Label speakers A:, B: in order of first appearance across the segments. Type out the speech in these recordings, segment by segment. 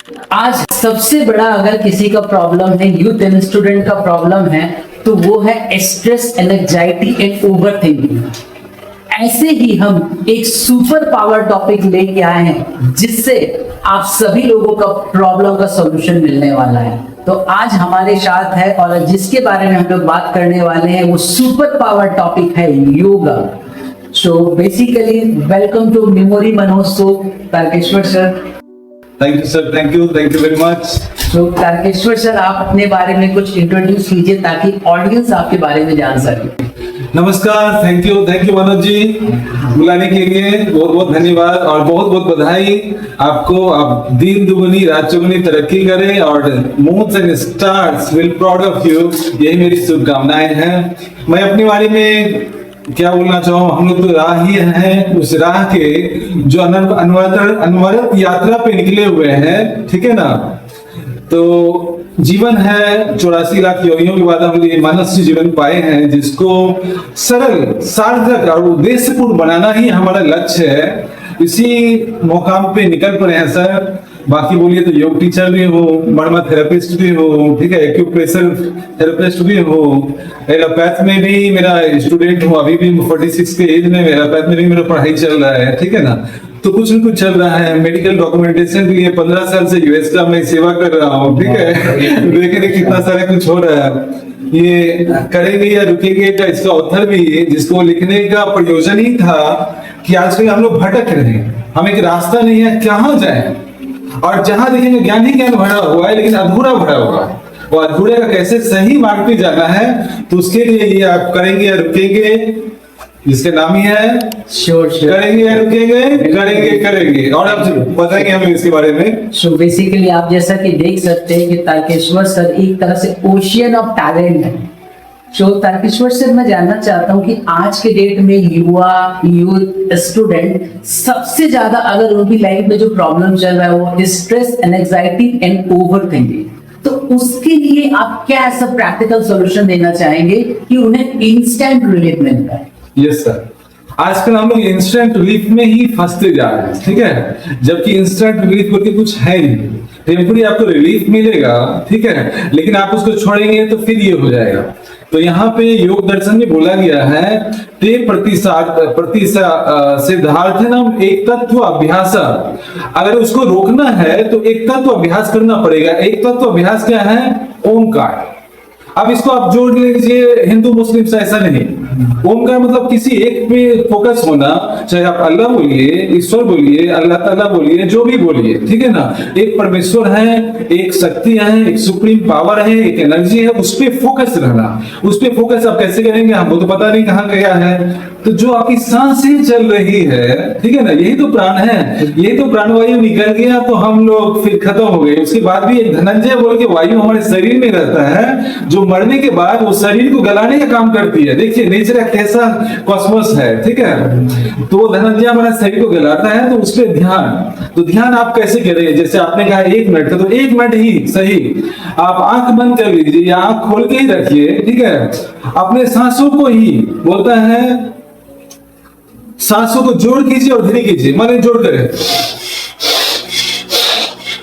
A: आज सबसे बड़ा अगर किसी का प्रॉब्लम है, यूथ एंड स्टूडेंट का प्रॉब्लम है, तो वो है स्ट्रेस, एंजाइटी एंड ओवरथिंकिंग। ऐसे ही हम एक सुपर पावर टॉपिक लेके आए हैं जिससे आप सभी लोगों का प्रॉब्लम का सॉल्यूशन मिलने वाला है। तो आज हमारे साथ है और जिसके बारे में हम लोग बात करने वाले हैं वो सुपर पावर टॉपिक है yoga. So basically welcome to memory Manoj show, Tarakeshwar sir.
B: Thank you sir, thank you very much.
A: तो तारकेश्वर सर, आप अपने बारे में कुछ इंट्रोड्यूस कीजिए ताकि ऑडियंस आपके बारे में जान सके।
B: नमस्कार, थैंक यू मनोज जी, बुलाने के लिए बहुत बहुत धन्यवाद और बहुत बहुत बधाई आपको। आप दिन दुगनी रात चौगुनी तरक्की करें और moons and stars will proud of you, यही मेरी शुभकामनाएं हैं। मैं अपने बारे में क्या बोलना चाहूँ, हम लोग तो राह ही हैं, उस राह के जो अनवरत यात्रा पे निकले हुए हैं, ठीक है ना। तो जीवन है 84 लाख योगियों के बाद हम ये मनुष्य जीवन पाए हैं, जिसको सरल, सार्थक और उद्देश्यपूर्ण बनाना ही हमारा लक्ष्य है। इसी मुकाम पे निकल पड़े हैं सर। बाकी बोलिए तो योग टीचर भी हो, मर्मा थेरेपिस्ट भी हो, ठीक है, एक्यूप्रेशर थेरेपिस्ट भी हो, एलोपैथ में भी मेरा स्टूडेंट हूँ, अभी भी 46 के एज में एलोपैथ में भी मेरा पढ़ाई चल रहा है, ठीक है ना। तो कुछ न कुछ चल रहा है। मेडिकल डॉक्यूमेंटेशन के लिए 15 साल से यूएस का मैं सेवा कर रहा हूँ, ठीक है। देखिए कितना सारा कुछ हो रहा है। ये करेंगे या रुकेंगे का इसका ऑथर भी, जिसको लिखने का प्रयोजन ही था कि आजकल हम लोग भटक रहे हैं, हमें एक रास्ता नहीं है कहाँ जाए, और जहां देखेंगे ज्ञान ही ज्ञान भरा हुआ है लेकिन अधूरा भरा हुआ है। वो अधूरे का कैसे सही मार्ग पे जाना है, तो उसके लिए ये आप करेंगे या रुकेंगे, जिसके नाम ही है
A: श्योर
B: करेंगे या रुकेंगे, करेंगे और आप बताएंगे हमें इसके बारे में।
A: सो बेसिकली आप जैसा कि देख सकते हैं कि तारकेश्वर सर एक तरह से ओशियन ऑफ टैलेंट है। सो तारकेश्वर सर, मैं जानना चाहता हूँ कि आज के डेट में युवा, यूथ, स्टूडेंट सबसे ज्यादा अगर उनकी लाइफ में जो प्रॉब्लम चल रहा है वो स्ट्रेस, एंजाइटी एंड ओवरथिंकिंग, तो उसके लिए आप क्या ऐसा प्रैक्टिकल सॉल्यूशन देना चाहेंगे कि उन्हें इंस्टेंट रिलीफ मिल पाए?
B: यस सर, आजकल हम लोग इंस्टेंट रिलीफ में ही फंसते जा रहे हैं, ठीक है, जबकि इंस्टेंट रिलीफ करके कुछ है नहीं। टेम्पररी आपको रिलीफ मिलेगा, ठीक है, लेकिन आप उसको छोड़ेंगे तो फिर ये हो जाएगा। तो यहाँ पे योग दर्शन में बोला गया है ते सिद्धार्थनम एक तत्व अभ्यास। अगर उसको रोकना है तो एक तत्व अभ्यास करना पड़ेगा। एक तत्व अभ्यास क्या है? ओमकार। अब इसको आप जोड़ लीजिए, हिंदू मुस्लिम से ऐसा नहीं। ओमकार मतलब किसी एक पे फोकस होना, चाहे आप अल्लाह बोलिए, ईश्वर बोलिए, अल्लाह ताला बोलिए, जो भी बोलिए, ठीक है ना। एक परमेश्वर है, एक शक्ति है, एक सुप्रीम पावर है, एक एनर्जी है, उस पे फोकस रहना। उस पे फोकस आप कैसे करेंगे, हमको तो पता नहीं कहाँ गया है। तो जो आपकी सांसें चल रही है, ठीक है ना, यही तो प्राण है, यही तो प्राणवायु निकल गया तो हम लोग फिर खत्म हो गए। उसके बाद भी एक धनंजय बोल के वायु हमारे शरीर में रहता है, जो मरने के बाद वो शरीर को गलाने का काम करती है। देखिए नेचर का कैसा कॉस्मोस है, ठीक है। तो वो धनंजय हमारे शरीर को गलाता है, तो उस पर ध्यान। तो ध्यान आप कैसे करें? जैसे आपने कहा 1 मिनट का, तो 1 मिनट ही सही आप आंख बंद कर लीजिए या आंख खोल के ही रखिए, ठीक है। अपने सांसों को ही बोलता है, सांसों को जोड़ कीजिए और धीरे कीजिए, माने जोड़ करें।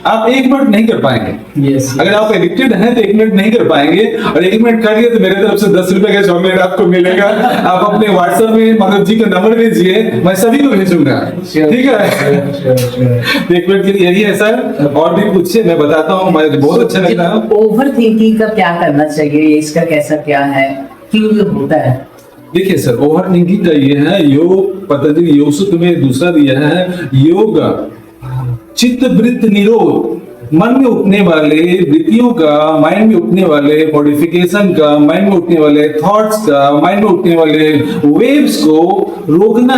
B: आप 1 मिनट नहीं कर पाएंगे।
A: yes.
B: अगर आप एडिक्टेड हैं तो 1 मिनट नहीं कर पाएंगे, और 1 मिनट कर लिए तो मेरे तरफ से 10 रुपए का चॉकलेट आपको मिलेगा। आप अपने व्हाट्सएप में मनोज जी का नंबर भेजिए, मैं सभी को भेजूंगा, ठीक है। 1 मिनट के लिए यही है सर, और भी पूछिए, मैं बताता हूँ, मुझे बहुत अच्छा लग रहा है।
A: ओवर थिंकिंग का क्या करना चाहिए, इसका कैसा क्या है, क्यों होता है?
B: देखिए सर, ओवर थिंकिंग का ये है, योग पतंजलि योग सूत्र में दूसरा दिया है, योग चित्त वृत्त निरोध, मन में उठने वाले वृत्तियों का, माइंड में उठने वाले मॉडिफिकेशन का, माइंड में उठने वाले थॉट्स का, माइंड में उठने वाले वेव्स को रोकना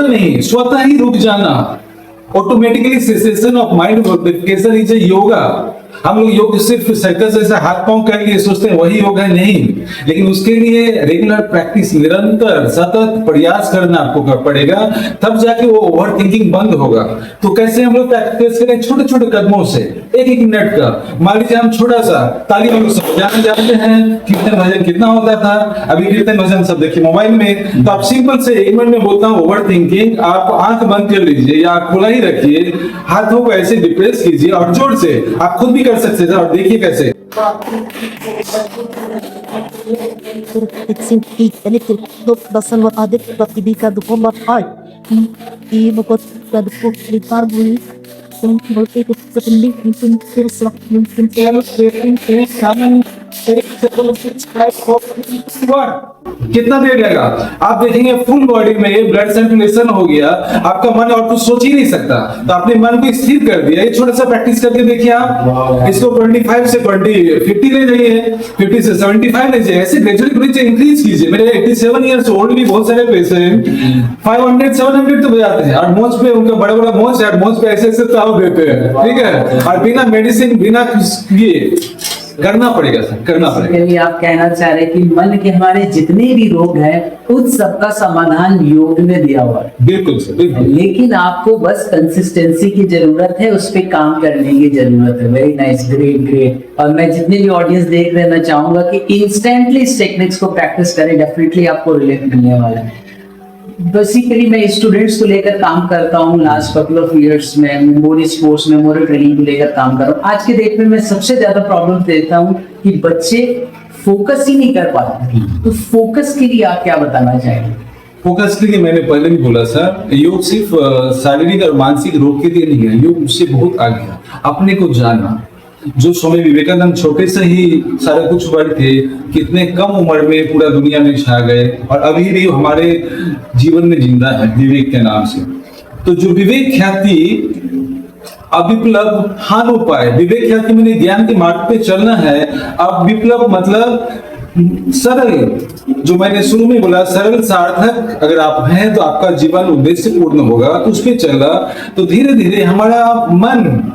B: नहीं, स्वतः ही रुक जाना। Automatically cessation of mind modification is a yoga. हम लोग योग सिर्फ सर्कस जैसा हाथ पांव कर लिए सोचते हैं वही योग है, नहीं। लेकिन उसके लिए रेगुलर प्रैक्टिस, निरंतर सतत प्रयास करना आपको पड़ेगा, तब जाके वो ओवर थिंकिंग बंद होगा। तो कैसे हम लोग प्रैक्टिस करें? छोटे छोटे कदमों से, एक एक मिनट का। मान लीजिए हम छोटा सा ताली हम लोग समझाना जानते हैं, कीर्तन भजन कितना होता था, अभी कीर्तन भजन सब देखिए मोबाइल में। तो आप सिंपल से 1 मिनट में बोलता हूँ ओवर थिंकिंग, आप आंख बंद कर लीजिए या आंख खुला ही रखिए, हाथों को ऐसे डिप्रेस कीजिए और जोर से आप खुद भी कर सकते हैं। और देखिए कैसे कितना देर लगेगा? आप देखेंगे फुल बॉडी में ये ब्लड सर्कुलेशन हो गया, आपका मन और कुछ सोच ही नहीं सकता। तो आपने मन को स्थिर कर दिया। ये छोटा सा प्रैक्टिस करके देखिए आप। इसको 25 से 50 ले जाइए, 50 से 75 ले जाइए, ऐसे ग्रेजुअली इंक्रीज कीजिए। मेरे 87 इयर्स ओल्ड भी बहुत सारे पेशेंट 500 700 तो बजाते हैं और मोच पे उनका बड़ा बड़ा मोच है, मोच पे ऐसे ऐसे ताव देते हैं, ठीक है। और बिना मेडिसिन, बिना किए करना पड़ेगा सर, करना पड़ेगा।
A: बेसिकली आप कहना चाह रहे हैं कि मन के हमारे जितने भी रोग हैं उन सबका समाधान योग में दिया हुआ है।
B: बिल्कुल सर, बिल्कुल।
A: लेकिन आपको बस कंसिस्टेंसी की जरूरत है, उस पे काम करने की जरूरत है। Very nice, great great. और मैं जितने भी ऑडियंस देख रहे हैं, मैं चाहूंगा कि इंस्टेंटली इस टेक्निक्स को प्रैक्टिस करें, डेफिनेटली आपको रिलेट मिलने वाला है। बेसिकली मैं स्टूडेंट्स को लेकर काम करता हूँ लास्ट कपल ऑफ इयर्स में, मेमोरी स्पोर्ट्स, मेमोरी ट्रेनिंग को लेकर काम कर रहा हूँ। आज के डेट में मैं सबसे ज्यादा प्रॉब्लम देखता हूँ कि बच्चे फोकस ही नहीं कर पाते। तो फोकस के लिए आप क्या बताना चाहेंगे?
B: फोकस के लिए मैंने पहले भी बोला सर, योग सिर्फ शारीरिक और मानसिक रोग के लिए नहीं है, योग उससे बहुत आगे है। अपने को जानना, जो स्वामी विवेकानंद छोटे से ही सारा कुछ पढ़ थे, कितने कम उम्र में पूरा दुनिया में छा गए और अभी भी हमारे जीवन में जिंदा है विवेक के नाम से। तो जो विवेक ख्याति अविप्लव हानोपाय, विवेक ख्याति मैंने ज्ञान के मार्ग पे चलना है। अब विप्लव मतलब सरल, जो मैंने शुरू में बोला सरल सार्थक अगर आप हैं तो आपका जीवन उद्देश्य पूर्ण होगा। तो उस पर चला तो धीरे धीरे हमारा मन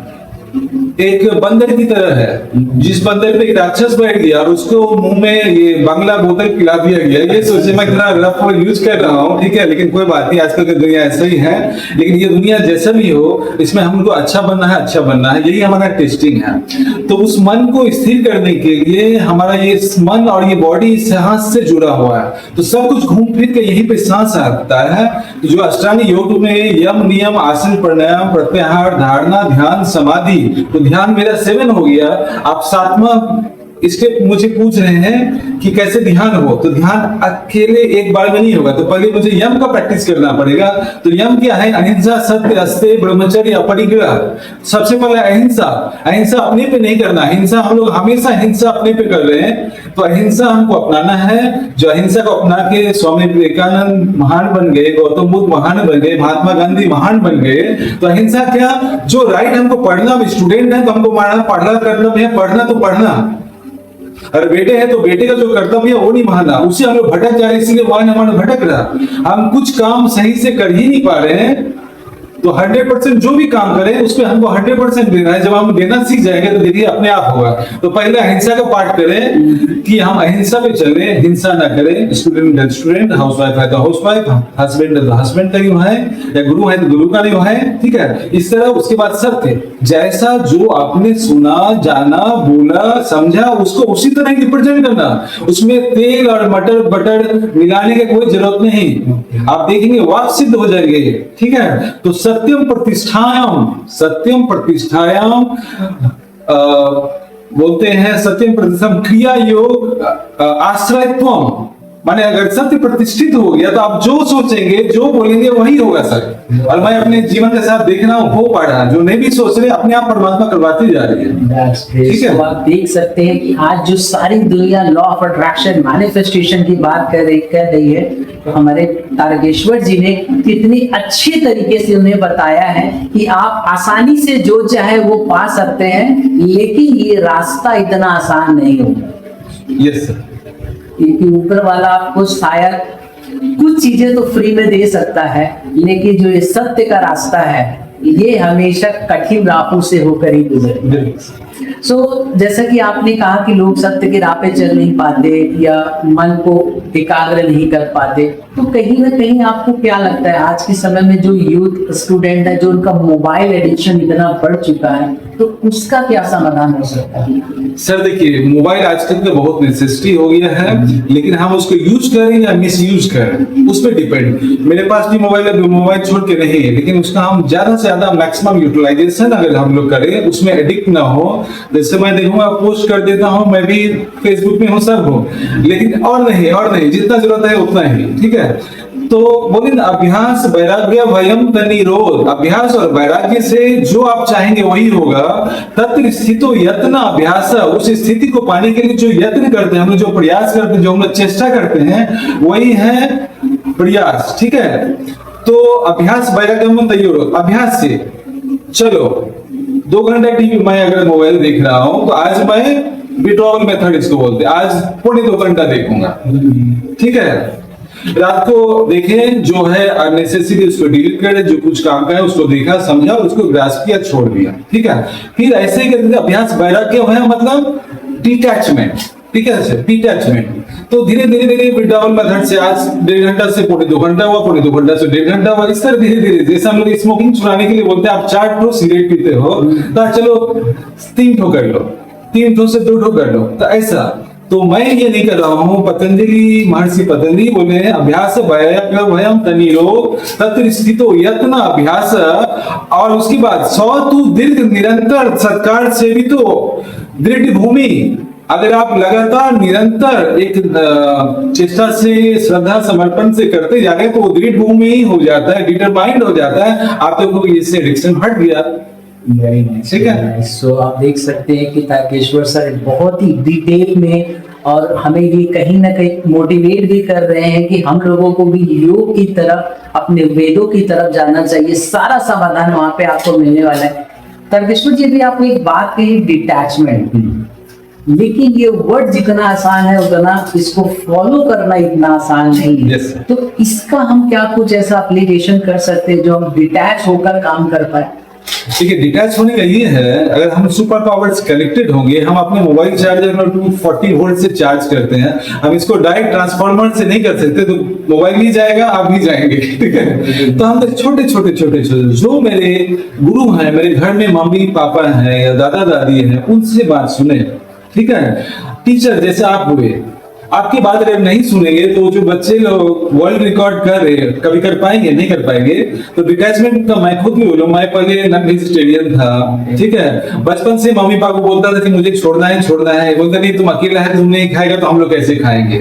B: एक बंदर की तरह है। जिस बंदर पे एक राक्षस बैठ गया और उसको मुंह में ये बांग्ला बोतल पिला दिया गया, ये सोचे मैं कितना रफ वर्ड यूज कर रहा हूँ, ठीक है, लेकिन कोई बात नहीं, आजकल की दुनिया ऐसा ही है। लेकिन ये दुनिया जैसा भी हो, इसमें हमको अच्छा बनना है, अच्छा बनना है, यही हमारा टेस्टिंग है। तो उस मन को स्थिर करने के लिए हमारा ये मन और ये बॉडी सांस से जुड़ा हुआ है। तो सब कुछ घूम फिर के यहीं पे सांस आता है। तो जो अष्टांग योग में यम, नियम, आसन, प्राणायाम, प्रत्याहार, धारणा, ध्यान, समाधि, तो ध्यान मेरा 7 हो गया। आप 7वां स्टेप मुझे पूछ रहे हैं कि कैसे ध्यान हो। तो ध्यान अकेले एक बार में नहीं होगा, तो पहले मुझे यम का प्रैक्टिस करना पड़ेगा। तो यम क्या है? अहिंसा, सत्य, अस्तेय, ब्रह्मचर्य, अपरिग्रह। सबसे पहले अहिंसा। अहिंसा अपने पे नहीं करना, अहिंसा हम लोग हमेशा हिंसा अपने पे कर रहे हैं। तो अहिंसा हमको अपनाना है। जो अहिंसा को अपना के स्वामी विवेकानंद महान बन गए, गौतम बुद्ध महान बन गए, महात्मा गांधी महान बन गए। तो अहिंसा क्या? जो राइट हमको पढ़ना, स्टूडेंट है तो हमको पढ़ना करना है, पढ़ना तो पढ़ना। अरे बेटे हैं तो बेटे का जो कर्तव्य है वो नहीं मानना, उससे हम लोग भटक जा रहे हैं, इसीलिए मान हमारा भटक रहा। हम कुछ काम सही से कर ही नहीं पा रहे हैं। तो 100% जो भी काम करें उस पर हमको 100% देना है। जब हम देना सीख जाएंगे तो धीरे अपने आप होगा। तो पहले अहिंसा का पाठ करें कि हम अहिंसा पे चलें, हिंसा ना करें। स्टूडेंट है स्टूडेंट, हाउसवाइफ है तो हाउसवाइफ, हस्बैंड है तो हस्बैंड का निभाए, या गुरु है तो गुरु का निभाए, ठीक है। इस तरह उसके बाद सत्य, जैसा जो आपने सुना, जाना, बोला, समझा, उसको उसी तरह ही रिप्रेजेंट करना। उसमें तेल और मटर बटर मिलाने की कोई जरूरत नहीं। आप देखेंगे वाक सिद्ध हो जाएंगे, ठीक है। तो सत्यम प्रतिष्ठायाम, सत्यम प्रतिष्ठायाम बोलते हैं, सत्यम प्रतिष्ठाम क्रिया योग आश्रयत्वम, माने अगर सत्य प्रतिष्ठित हो गया तो आप जो सोचेंगे, जो बोलेंगे वही होगा सर। और मैं अपने जीवन के साथ देख रहा हूँ, हो पा रहा है। जो नहीं भी सोच रहे अपने आप परमात्मा करवाती जा रही है, ठीक है।
A: तो आप देख सकते हैं कि आज जो सारी दुनिया लॉ ऑफ अट्रैक्शन, मैनिफेस्टेशन की बात कर रही है, तो हमारे तारकेश्वर जी ने कितनी अच्छे तरीके से उन्हें बताया है कि आप आसानी से जो चाहे वो पा सकते हैं, लेकिन ये रास्ता इतना आसान नहीं होगा।
B: Yes sir.
A: क्योंकि ऊपर वाला आपको शायद कुछ चीजें तो फ्री में दे सकता है, लेकिन जो ये सत्य का रास्ता है ये हमेशा कठिन राहों से होकर ही गुजरे। सो जैसा कि आपने कहा कि लोग सत्य के राह पे चल नहीं पाते या मन को एकाग्र नहीं कर पाते, तो कहीं ना कहीं आपको क्या लगता है आज के समय में जो यूथ स्टूडेंट है, जो उनका मोबाइल एडिक्शन इतना बढ़ चुका है, तो उसका क्या समाधान हो सकता है?
B: सर देखिए, मोबाइल आजकल तो बहुत नेसेसिटी हो गया है, लेकिन हम उसको यूज करें या मिस यूज करें उस पर डिपेंड। मेरे पास भी मोबाइल है, मोबाइल छोड़ के नहीं है, लेकिन उसका हम ज्यादा से ज्यादा मैक्सिमम यूटिलाइजेशन अगर हम लोग करें, उसमें एडिक्ट ना हो। जैसे मैं देखूंगा पोस्ट कर देता हूँ, मैं भी फेसबुक में हूँ, सब हूँ, लेकिन और नहीं जितना जरूरत है उतना ही, ठीक है। तो बोले ना, अभ्यास वैराग्य भयम तनिरोध, अभ्यास और वैराग्य से जो आप चाहेंगे वही होगा। तत्र स्थितो यत्न अभ्यास, उस स्थिति को पाने के लिए जो यत्न करते हैं, हम लोग जो प्रयास करते हैं, जो हम लोग चेष्टा करते हैं, वही है प्रयास, ठीक है। तो अभ्यास वैराग्यम तनिरोध, अभ्यास से चलो 2 घंटा टीवी मैं अगर मोबाइल देख रहा हूं, तो आज मैं विड्रॉवल मेथड इसको बोलते हैं, आज 2.5 घंटा देखूंगा, ठीक है। रात को देखें, जो है अननेसेसरी उसको डिलीट करें, जो कुछ काम का है उसको देखा समझा, उसको ग्रास्प किया, छोड़ दिया, ठीक है। फिर ऐसे ही करते अभ्यास वैराग्य है, मतलब डिटैचमेंट, ठीक है सर, डिटैचमेंट। तो धीरे धीरे विड्रॉवल मेथड से आज 1.5 घंटा से 2.5 घंटा हुआ, 2.5 घंटा से 1.5 घंटा हुआ, इस तरह धीरे धीरे, जैसे हम लोग स्मोकिंग छुड़ाने के लिए बोलते हैं, आप 4 ठो सिगरेट पीते हो, तो चलो 3 ठो कर लो, 3 ठो से 2 ठो कर लो, तो ऐसा। तो मैं ये नहीं कर रहा हूँ, पतंजलि, महर्षि पतंजलि बोले हैं अभ्यास भयम तनिरोध तत्र स्थितो यत्न अभ्यास, और उसके बाद 100 तू दीर्घ निरंतर सत्कार से भी तो दृढ़ भूमि। अगर आप लगातार निरंतर एक चेष्टा से, श्रद्धा समर्पण से करते जाएंगे, तो वो दृढ़ भूमि ही हो जाता है, डिटरमाइंड हो जाता है, आप देखो इससे एडिक्शन हट गया।
A: वेरी नाइस,
B: ठीक है।
A: सो आप देख सकते हैं कि तारकेश्वर सर बहुत ही डिटेल में और हमें ये कहीं ना कहीं मोटिवेट भी कर रहे हैं कि हम लोगों को भी योग की तरफ, अपने वेदों की तरफ जाना चाहिए। सारा समाधान वहां पे आपको मिलने वाला है। तारकेश्वर जी, भी आपने एक बात कही, डिटैचमेंट, लेकिन ये वर्ड जितना आसान है उतना इसको फॉलो करना इतना आसान नहीं है।
B: Yes, sir.
A: तो इसका हम क्या कुछ ऐसा एप्लीकेशन कर सकते हैं जो हम डिटैच होकर काम कर पाए?
B: ठीक है, डिटैच होने का ये है, अगर हम सुपर पावर्स कनेक्टेड होंगे, हम अपने मोबाइल चार्जर में 240 वोल्ट से चार्ज करते हैं, हम इसको डायरेक्ट ट्रांसफार्मर से नहीं कर सकते, तो मोबाइल भी जाएगा, आप भी जाएंगे, ठीक है। तो हम छोटे छोटे जो मेरे गुरु हैं, मेरे घर में मम्मी पापा हैं या दादा दादी हैं, उनसे बात सुने, ठीक है। टीचर जैसे आप हुए, आपकी बात अगर नहीं सुनेंगे, तो जो बच्चे लोग वर्ल्ड रिकॉर्ड कर रहे हैं, कभी कर पाएंगे? नहीं कर पाएंगे। तो डिटैचमेंट का मैं खुद भी बोलूं, मैं पहले नॉन वेजिटेरियन था, ठीक है। बचपन से मम्मी पापा को बोलता था कि मुझे छोड़ना है, बोलते नहीं तुम अकेला है, तुम नहीं खाएगा तो हम लोग कैसे खाएंगे।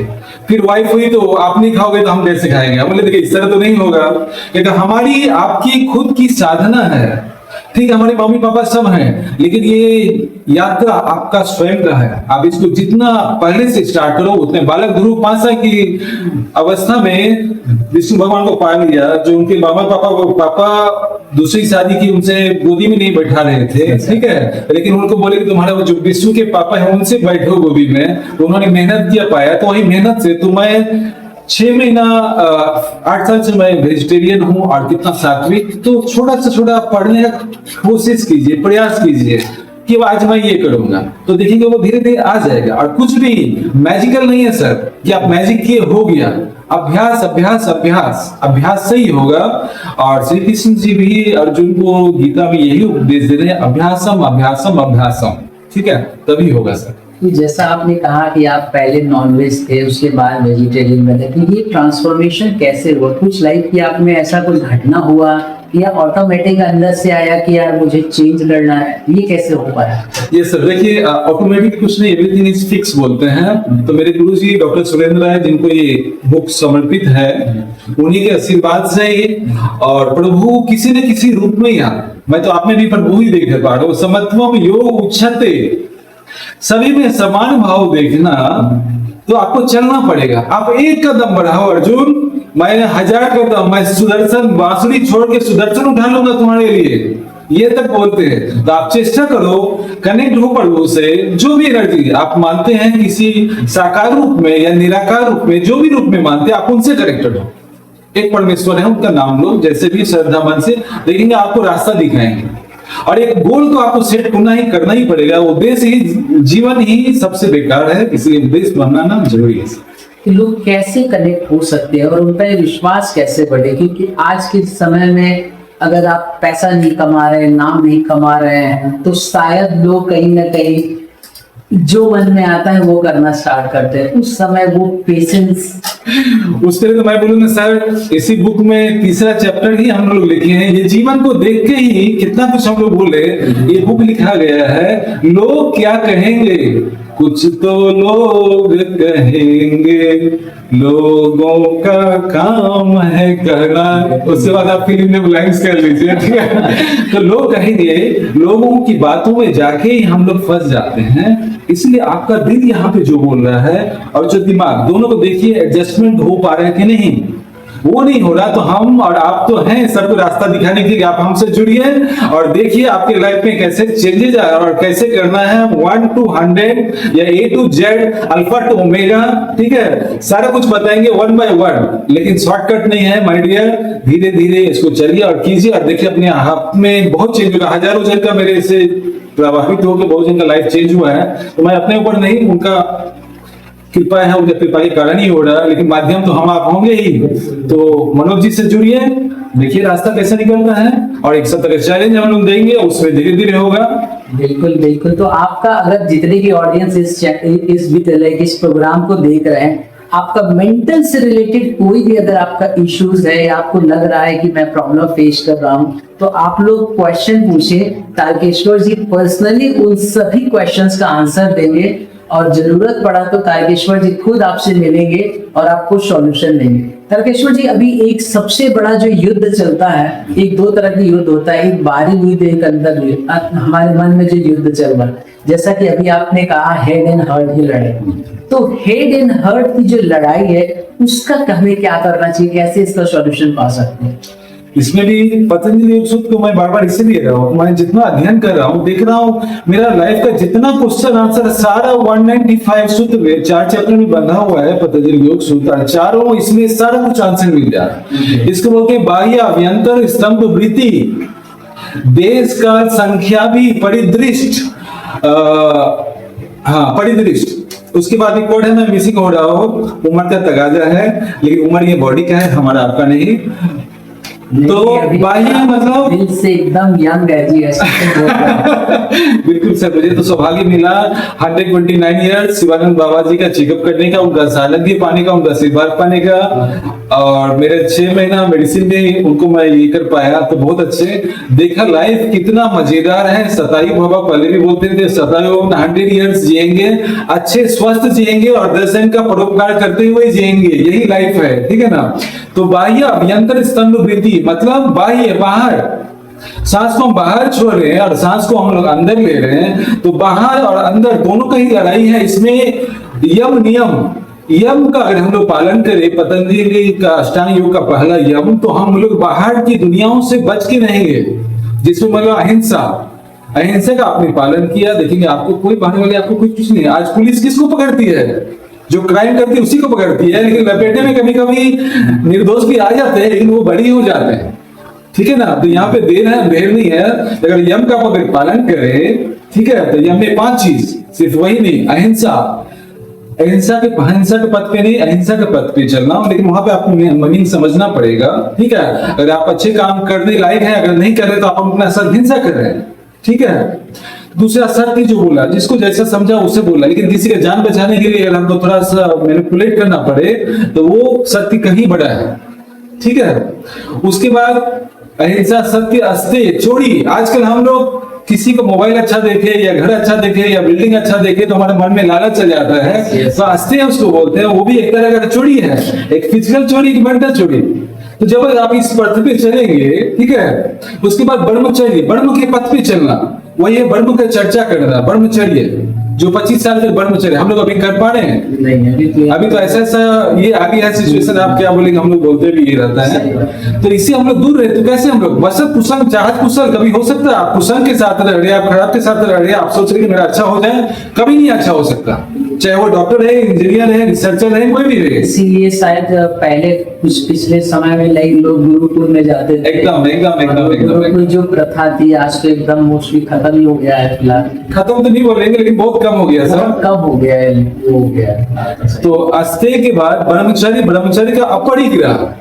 B: फिर वाइफ हुई तो आप नहीं खाओगे तो हम कैसे खाएंगे। बोले देखिए इस तरह तो नहीं होगा, क्योंकि हमारी आपकी खुद की साधना है, ठीक है। हमारे मम्मी पापा सब हैं, लेकिन ये यात्रा आपका स्वयं का है। आप इसको जितना पहले से स्टार्ट करो उतने। बालक ध्रुव 5 साल की अवस्था में विष्णु भगवान को पा लिया, जो उनके पापा दूसरी शादी की, उनसे गोदी में नहीं बैठा रहे थे, ठीक है। लेकिन उनको बोले कि तुम्हारा वो जो विष्णु के पापा है उनसे बैठो गोदी में, तो उन्होंने मेहनत किया, पाया। तो वही मेहनत से तो मैं 6 महीना 8 साल से मैं वेजिटेरियन हूँ, और कितना सात्विक। तो छोटा से छोटा पढ़ने का कोशिश कीजिए, प्रयास कीजिए कि आज मैं ये करूंगा, तो देखिएगा वो धीरे धीरे आ जाएगा। और कुछ भी मैजिकल नहीं है सर कि आप मैजिक किए हो गया। अभ्यास अभ्यास अभ्यास अभ्यास से ही होगा। और श्री कृष्ण जी भी अर्जुन को गीता में यही उपदेश दे रहे हैं, अभ्यासम अभ्यासम अभ्यासम, ठीक है, तभी होगा सर।
A: तो जैसा आपने कहा कि आप पहले नॉनवेज थे, उसके बाद वेजिटेरियन बने, तो ये ट्रांसफॉर्मेशन कैसे हुआ? कुछ लाइफ की आप में ऐसा कोई घटना हुआ या ऑटोमेटिक अंदर से आया कि यार मुझे चेंज करना है? ये कैसे हो पाया?
B: ये सर देखिए, ऑटोमेटिक कुछ नहीं, एवरीथिंग इज फिक्स बोलते हैं। तो मेरे गुरु जी डॉक्टर सुरेंद्र राय, जिनको ये बुक समर्पित है, उन्हीं के आशीर्वाद से ही, और प्रभु किसी न किसी रूप में यहाँ, मैं तो आप में भी प्रभु ही देख पा रहा हूँ। समत्वम योग उच्चते, सभी में समान भाव देखना, तो आपको चलना पड़ेगा। आप एक कदम बढ़ाओ अर्जुन, मैं 1000 कदम, मैं सुदर्शन बांसुरी छोड़ के सुदर्शन उठा लूंगा तुम्हारे लिए, ये तक बोलते हैं। तो आप चेष्टा करो, कनेक्ट हो प्रभु से। जो भी एनर्जी आप मानते हैं, किसी साकार रूप में या निराकार रूप में, जो भी रूप में मानते हैं, आप उनसे कनेक्टेड हो। एक परमेश्वर है, उनका नाम लो, जैसे भी श्रद्धा मन से देखेंगे, आपको रास्ता दिखाएंगे। और एक गोल को आपको सेट करना ही पड़ेगा। उद्देश्य ही जीवन ही सबसे बेकार है, इसलिए उद्देश्य बनाना जरूरी है।
A: कि लोग कैसे कनेक्ट हो सकते हैं और उन पर विश्वास कैसे बढ़े, क्योंकि आज के समय में अगर आप पैसा नहीं कमा रहे हैं, नाम नहीं कमा रहे हैं, तो शायद लोग कहीं ना कहीं जो मन में आता है वो करना स्टार्ट करते हैं। उस समय वो पेशेंस,
B: उसके लिए तो मैं बोलूंगा सर, इसी बुक में तीसरा चैप्टर ही हम लोग लिखे हैं। ये जीवन को देख के ही कितना कुछ हम लोग बोले, ये बुक लिखा गया है। लोग क्या कहेंगे, कुछ तो लोग कहेंगे, लोगों का काम है कहना। उसके बाद आप फिल्म में ब्लैंक्स कर लीजिए, ठीक है। तो लोग कहेंगे, लोगों की बातों में जाके ही हम लोग फंस जाते हैं। इसलिए आपका दिल यहाँ पे जो बोल रहा है और जो दिमाग, दोनों को देखिए एडजस्टमेंट हो पा रहा है कि नहीं। वो नहीं हो रहा तो हम और आप तो हैं सबको रास्ता दिखाने के लिए। आप हमसे जुड़िए और देखिए आपके लाइफ में कैसे चेंजेज आए और कैसे करना है 1 to 100 या A to Z, alpha two omega, ठीक है। सारा कुछ बताएंगे 1 by 1, लेकिन शॉर्टकट नहीं है माय डियर। धीरे धीरे इसको चलिए और कीजिए और देखिए अपने आप में बहुत चेंज होगा। हजारों जन का मेरे से प्रभावित होकर बहुत जन का लाइफ चेंज हुआ है। तो मैं अपने ऊपर नहीं, उनका कृपा है, उनके कृपा के कारण ही हो रहा है, लेकिन माध्यम तो हम आप होंगे ही। तो मनोज जी से जुड़िए, देखिए रास्ता कैसे निकलता है और एक सब तरह चैलेंज हम लोग देंगे, उसमें धीरे धीरे होगा।
A: बिल्कुल बिल्कुल। तो आपका अगर जितने की ऑडियंस इस विद्यालय के इस प्रोग्राम को देख रहे हैं, आपका मेंटल से रिलेटेड कोई भी अगर आपका इश्यूज है या आपको लग रहा है कि मैं प्रॉब्लम फेस कर रहा हूँ, तो आप लोग क्वेश्चन पूछिए। तारकेश्वर जी पर्सनली उन सभी क्वेश्चंस का आंसर देंगे और जरूरत पड़ा तो तारकेश्वर जी खुद आपसे मिलेंगे और आपको सॉल्यूशन देंगे। तारकेश्वर जी, अभी एक सबसे बड़ा जो युद्ध चलता है, एक दो तरह की युद्ध होता है, एक बाहरी युद्ध, एक अंदर युद्ध। हमारे मन में जो युद्ध चल रहा है, जैसा कि अभी आपने कहा हेड एंड हर्ट की लड़ाई, तो हेड एंड हर्ट की जो लड़ाई है उसका हमें क्या करना चाहिए, कैसे इसका सॉल्यूशन पा सकते हैं?
B: इसमें भी पतंजलि योग सूत्र को मैं बार बार इसलिए रहा हूँ, मैं जितना अध्ययन कर रहा हूँ, देख रहा हूँ मेरा लाइफ का जितना क्वेश्चन आंसर सारा 195 सूत्र में 4 चैप्टर में बंधा हुआ है। पतंजलि योग सूत्र चारों, इसमें सारा कुछ आंसर मिल जाए। इसको बोलते हैं बाह्य अभ्यंतर स्तंभ वृत्ति, देश का संख्या भी परिदृष्ट, हाँ परिदृष्ट। उसके बाद एक वर्ड है, मैं मिसिंग हो रहा हूँ, उम्र का तगाजा है, लेकिन उम्र ये बॉडी का है, हमारा आपका नहीं। तो बाह्य मतलब
A: दिल से एकदम यंग है जी, ऐसा तो बोल रहा है।
B: बिल्कुल सर, मुझे तो सौभाग्य मिला 129 ईयर्स शिवानंद बाबा जी का चेकअप करने का, उनका सालगिरह पाने का, उनका आशीर्वाद पाने का, और मेरे 6 महीना मेडिसिन में उनको मैं ये कर पाया। तो बहुत अच्छे देखा, लाइफ कितना मजेदार है। सतायु बाबा पहले भी बोलते थे, सतायु 100 ईयर्स जिएंगे, अच्छे स्वस्थ जिएंगे और दर्शन का परोपकार करते हुए जिएंगे, यही लाइफ है, ठीक है ना। तो बाह्य अभ्यंतर स्तंभ वृद्धि मतलब बाह्य, बाहर, सांस को हम बाहर छोड़ रहे हैं और सांस को हम लोग अंदर ले रहे हैं। तो बाहर और अंदर दोनों का ही लड़ाई है। इसमें यम का अगर हम लोग पालन करें, पतंजलि का अष्टांग योग का पहला यम, तो हम लोग बाहर की दुनियाओं से बच के रहेंगे, जिसमें मतलब अहिंसा का आपने पालन किया, देखेंगे आपको कोई बहाने वाले, आपको कुछ नहीं। आज पुलिस किसको पकड़ती है? जो क्राइम करती है उसी को पकड़ती है, लेकिन लपेटे में कभी कभी निर्दोष भी आ जाते हैं, लेकिन वो बड़ी हो जाते हैं, ठीक है ना। तो यहाँ पे देर नहीं है। अगर यम का अगर पालन करें, ठीक है, तो यम में 5 चीज, सिर्फ वही नहीं, अहिंसा के पथ पे नहीं, अहिंसा के पथ पे चलना। लेकिन वहां पे आपको मीनिंग समझना पड़ेगा, ठीक है। अगर आप अच्छे काम करने लायक हैं, अगर नहीं कर रहे तो आप अपना साथ हिंसा कर रहे हैं, ठीक है। दूसरा सत्य जो बोला, जिसको जैसा समझा उसे बोला, लेकिन किसी का जान बचाने के लिए अगर हमको थोड़ा सा मैनिपुलेट करना पड़े तो वो सत्य कहीं बड़ा है, ठीक है। उसके बाद अहिंसा, सत्य, अस्तेय, चोरी। आजकल हम लोग किसी को मोबाइल अच्छा देखे या घर अच्छा देखे या बिल्डिंग अच्छा देखे तो हमारे मन में लालच चल जाता है, तो अस्तेय उसको बोलते हैं। वो भी एक तरह का चोरी है, एक फिजिकल चोरी, एक मेंटल चोरी। तो जब आप इस पथ पे चलेंगे, ठीक है, उसके बाद ब्रह्मचर्य, ब्रह्म के पथ पे चलना, वही है ब्रह्म का चर्चा करना, ब्रह्मचर्य। जो 25 साल के ब्रह्मचर्य हम लोग अभी कर पा रहे हैं? नहीं, अभी तो ऐसा ये आगे है सिचुएशन, आप क्या बोलेंगे, हम लोग बोलते भी ये रहता है। तो इससे हम लोग दूर रहे। तो कैसे हम लोग बस कुशल चाहत कुशल, कभी हो सकता है आप कुशल के साथ रह रहे, आप खराब के साथ रह रहे, आप सोच रहे कि मेरा अच्छा हो जाए, कभी नहीं अच्छा हो सकता। चाहे वो डॉक्टर है, इंजीनियर है, रिसर्चर है, कोई भी है।
A: इसीलिए शायद पहले कुछ पिछले समय में लाइक लोग गुरुकुल में जाते थे।
B: एकदम एकदम एकदम एकदम
A: गुरुकुल जो प्रथा थी आज तो एकदम मोस्टली खत्म ही हो गया है फिलहाल।
B: खत्म तो नहीं बोलेंगे, लेकिन बहुत कम हो गया सर।
A: बहुत कम हो गया है, हो गया है।
B: तो अस्ते के बाद ब्रह्मचारी का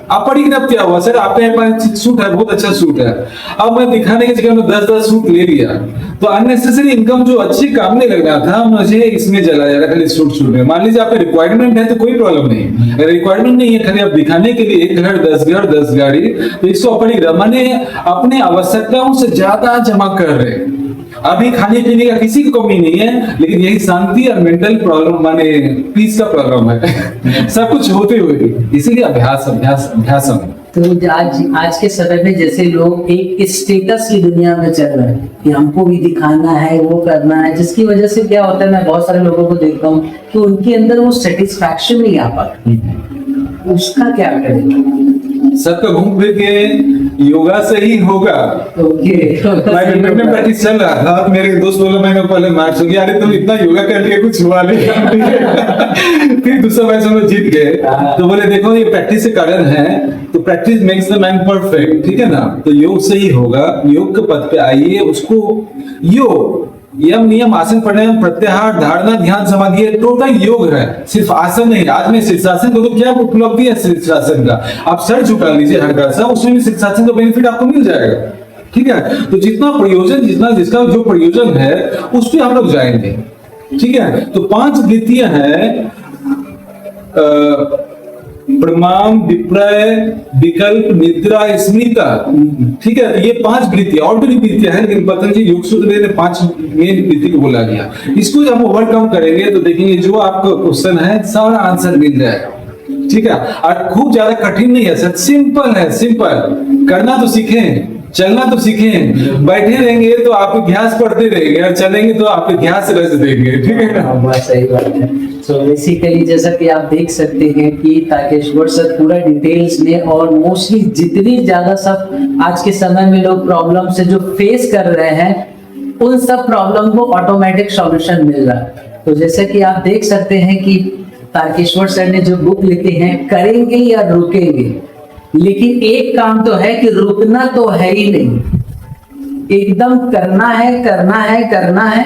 B: अपरिग्रह क्या हुआ सर? आपके पास सूट है, बहुत अच्छा सूट है, अब मैं दिखाने की जगह में 10 सूट ले लिया, तो अननेसेसरी इनकम जो अच्छी काम नहीं लग रहा था मुझे इसमें चला जा रहा है, सूट में। मान लीजिए आपका रिक्वायरमेंट है तो कोई प्रॉब्लम नहीं, अगर रिक्वायरमेंट नहीं है, खाली आप दिखाने के लिए 1 घर 10 गाड़ी, तो इसको अपरिग्रह माने अपने आवश्यकताओं से ज्यादा जमा कर रहे हैं। अभी खाने पीने का किसी की कमी नहीं है, लेकिन यही शांति और मेंटल प्रॉब्लम माने पीस का प्रॉब्लम है सब कुछ होते हुए भी, इसीलिए अभ्यास
A: तो आज के समय में जैसे लोग एक स्टेटस की दुनिया में चल रहे हैं कि हमको भी दिखाना है, वो करना है, जिसकी वजह से क्या होता है, मैं बहुत सारे लोगों को देखता हूँ कि उनके अंदर वो सेटिस्फैक्शन नहीं आ पाती, उसका क्या करें?
B: सबका घूम फिर के योगा से ही होगा। मैं प्रैक्टिस चल रहा था, मेरे दोस्त बोले, मैंने पहले मार्च हो गया, अरे तुम इतना योगा कर लिया कुछ हुआ नहीं फिर दूसरा मैच हम जीत गए, तो बोले देखो ये प्रैक्टिस के कारण है, तो practice makes the man perfect, ठीक है ना? तो योग से ही होगा, योग के पद पे आइए, उसको योग यम नियम आसन प्राणायाम प्रत्याहार धारणा ध्यान समाधि टोटल योग है, सिर्फ आसन नहीं। आज में शीर्षासन को तो क्या उपलब्धि है शीर्षासन का, आप सर झुका लीजिए हल्का सा, उसमें भी शीर्षासन का बेनिफिट आपको मिल जाएगा, ठीक है? तो जितना प्रयोजन, जितना जिसका जो प्रयोजन है उस पर हम लोग जाएंगे, ठीक है? तो 5 वृत्तियां हैं, प्रमाण, विप्रय, विकल्प, निद्रा, स्मृता, ठीक है? तो ये 5 वृत्तियां, और भी वृत्तियां हैं, लेकिन पतंजलि योग सूत्र में 5 मेन वृत्ति को बोला गया। इसको जब हम ओवरकम करेंगे तो देखेंगे जो आपका क्वेश्चन है सारा आंसर मिल जाएगा, ठीक है? और खूब ज्यादा कठिन नहीं है सर, सिंपल है, सिंपल। करना तो सीखें, चलना तो सीखें, बैठे रहेंगे तो आप इतिहास पढ़ते रहेंगे, और चलेंगे तो आप इतिहास रच देंगे, ठीक है ना?
A: बहुत सही बात है। तो बेसिकली जैसा कि आप देख सकते हैं कि तारकेश्वर सर पूरा डिटेल्स में और मोस्टली जितनी ज्यादा सब आज के समय में लोग प्रॉब्लम से जो फेस कर रहे हैं उन सब प्रॉब्लम को ऑटोमेटिक सॉल्यूशन मिल रहा है। तो जैसे कि आप देख सकते हैं कि तारकेश्वर सर ने जो बुक लिखी है, करेंगे या रुकेंगे, लेकिन एक काम तो है कि रुकना तो है ही नहीं, एकदम करना है करना है करना है।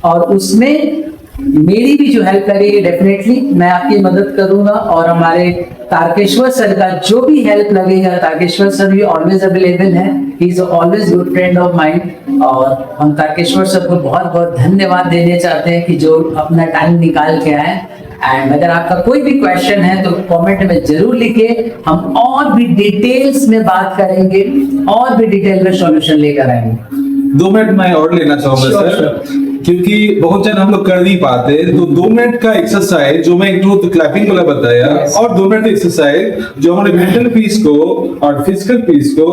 A: और उसमें मेरी भी जो हेल्प करेगी डेफिनेटली मैं आपकी मदद करूंगा, और हमारे तारकेश्वर सर का जो भी हेल्प लगेगा, तारकेश्वर सर भी ऑलवेज अवेलेबल है, he is always good friend of mind. और हम तारकेश्वर सर को बहुत बहुत धन्यवाद देने चाहते हैं कि जो अपना टाइम निकाल के आए। एंड अगर आपका कोई भी क्वेश्चन है तो कमेंट में जरूर लिखिए, हम और भी डिटेल्स में बात करेंगे, और भी डिटेल में सॉल्यूशन लेकर आएंगे।
B: 2 मिनट मैं और लेना चाहूंगा सर, क्योंकि बहुत जन हम लोग कर नहीं पाते, तो 2 मिनट का एक्सरसाइज जो मैं एक क्लैपिंग वाला बताया, और 2 मिनट एक्सरसाइज जो हमारे मेंटल पीस को और फिजिकल पीस को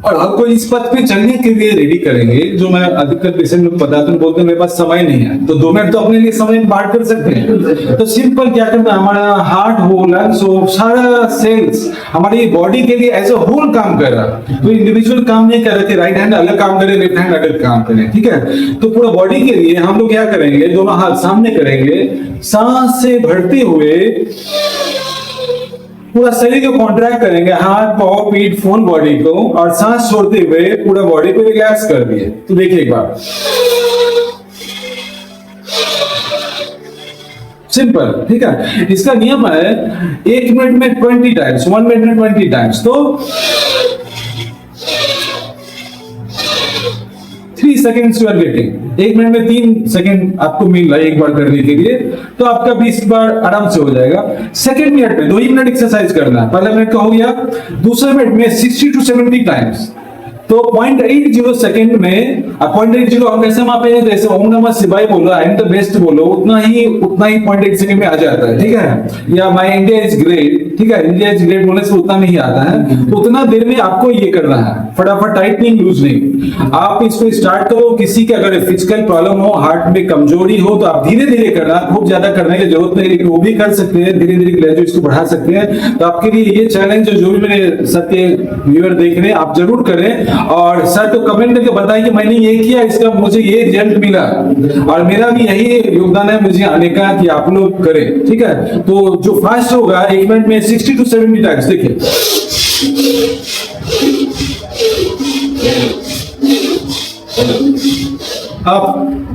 B: और आपको इस पथ पे चलने के लिए रेडी करेंगे। जो मैं अधिकतर पेशेंट लोग बताते हैं, बोलते हैं मेरे पास समय नहीं है, तो 2 मिनट तो अपने लिए समय बांट कर सकते हैं। तो सिंपल क्या करना, हमारा हार्ट हो, लंग्स हो, सारा सेल्स हमारी बॉडी के लिए एज अ होल काम कर रहा है, तो इंडिविजुअल काम नहीं कर रहे थे, राइट हैंड अलग काम करे, लेफ्ट हैंड अलग काम करे, ठीक है? तो पूरा बॉडी के लिए हम लोग क्या करेंगे, दोनों हाथ सामने करेंगे, सांस से भरते हुए पूरा शरीर को कॉन्ट्रैक्ट करेंगे, हाथ, पाँव, पीठ, फुल बॉडी को, और सांस छोड़ते हुए पूरा बॉडी को रिलैक्स कर दिए। तो देखिए एक बार, सिंपल, ठीक है? इसका नियम है 1 मिनट में 20 टाइम्स, 1 मिनट में 20 टाइम्स, तो 3 seconds you are getting. 1 minute में 3 सेकेंड आपको मिल रहा है एक बार करने के लिए, तो आपका 20 बार आराम से हो जाएगा। सेकेंड मिनट में 2 ही मिनट एक्सरसाइज करना है, पहला मिनट का हो गया, दूसरे मिनट में 60 to 70 टाइम्स, तो 0.80 सेकेंड में 0.80 हम कैसे मापेंगे, जैसे ओम नमः शिवाय बोलो, आई एम द बेस्ट बोलो, उतना ही 0.8 सेकेंड में आ जाता है, ठीक है? या माय इंडिया इज ग्रेट, ठीक है, इंडिया इज ग्रेट बोलने से उतना नहीं आता है, तो उतना देर में आपको ये करना है, फटाफट टाइटनिंग लूजनिंग। आप इसको स्टार्ट करो, किसी के अगर फिजिकल प्रॉब्लम हो, हार्ट में कमजोरी हो, तो आप धीरे धीरे करना, खूब ज्यादा करने की जरूरत नहीं, लेकिन वो भी कर सकते हैं, धीरे धीरे ग्रेजुएट इसको बढ़ा सकते हैं। तो आपके लिए ये चैलेंज जो भी मेरे सर के व्यूअर देख रहे हैं, आप जरूर करें और सर को कमेंट करके बताएं कि मैंने ये किया, इसका मुझे ये रिजल्ट मिला, और मेरा भी यही योगदान है मुझे आने का कि आप लोग करें, ठीक है। तो जो फास्ट होगा 1 मिनट में 60 to 70 टाइम्स, देखिए आप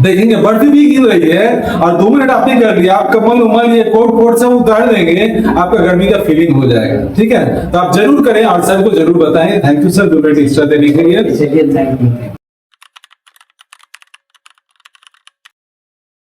B: देखेंगे बर्फ भी गिर रही है और 2 मिनट आपने कर लिया, आप कमल उमल ये कोट सब उतार देंगे, आपका गर्मी का फीलिंग हो जाएगा, ठीक है। तो आप जरूर करें और सर को जरूर बताएं। Thank you sir 2 minute extra देने के लिए।
A: चलिए, थैंक यू।